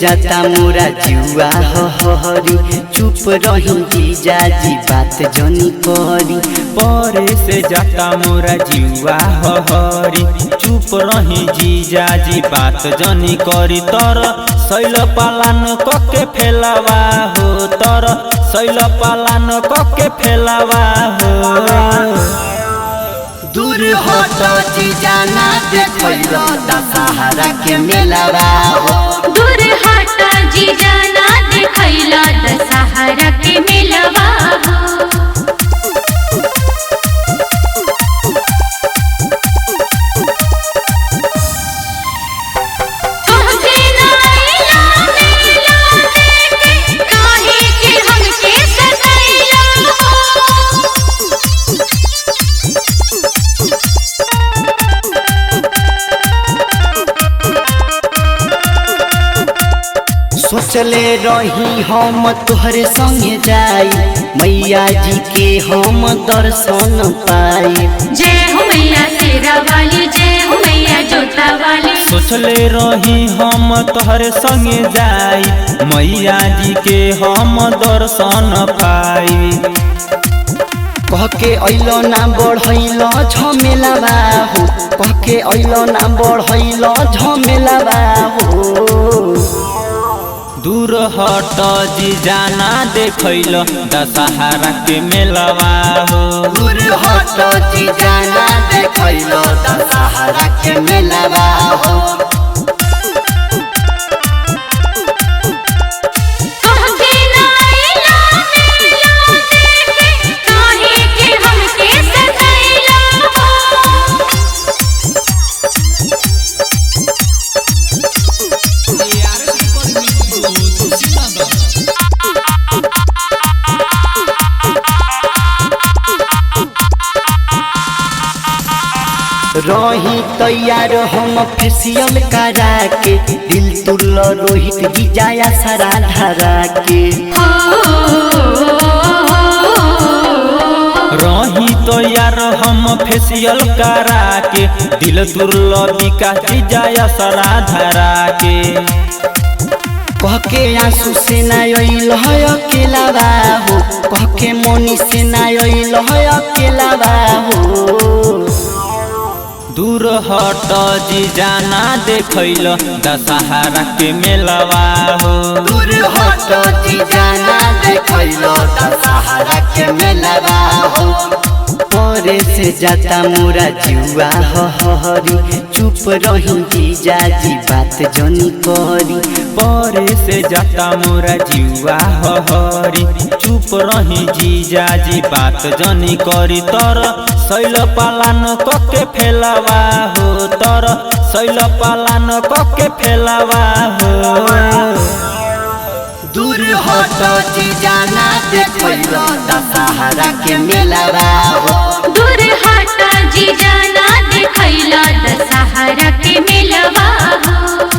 जाता मोरा जुआ हरी, चुप रही जीजा जी बात जनी करी। परे से जाता मोरा जुआ हरी, चुप रही जीजा जी बात जनी करी। तर शैल पालन कके फेलावा हो, तर शैल पालन कके फेलावा हो। दूर हट जीजा ना देखैलो दशहरा के मेलावा हो। दूर हट जीजा ना देखैलो दशहरा के मेलावा हो। सोचले रही हम तोहरे संगे जाई, मैया जी के हम दर्शन पाई। जय हो मैया शेरा वाली, जय हो मैया जोता वाली। सोचले रही हम तोहरे संगे जाई, मैया जी के हम दर्शन पाई। कह के अइलो ना बढ़ैलो झमेलावा हो, कह के अइलो ना बढ़ैलो झमेलावा हो। दूर हट जीजा ना देखैलो दशहरा के मेलावा हो। दूर हट जीजा ना देखैलो दशहरा के मेलावा हो। रही तैयार हम फेसियल करा के, दिल तुल रोहित जीजा सारा धरा के। रही तैयार हम फेसियल करा के, दिल तुल विकास जीजा सारा धरा के। कह के आंसू से ना अइल है अकेलावा हो, कह के मोनी से ना अइल है अकेलावा हो। दूर हट जीजा ना देखैलो दशहरा के मेलावा हो। दूर हट जीजा ना देखैलो दशहरा के मेलावा हो। परे से जाता मोरा जुआ हरी, चुप रही जीजा जी बात जनी करी। परे से जाता मोरा जुआ हरी, चुप रही जीजा जी बात जनी करी। तर शैल पालन कके फेलावा हो, तर शैल पालन कके फेलावा हो। दूर हट जीजा ना देखैलो दशहरा के मेलावा हो। दूर हट जीजा ना देखैलो दशहरा के मेलावा हो।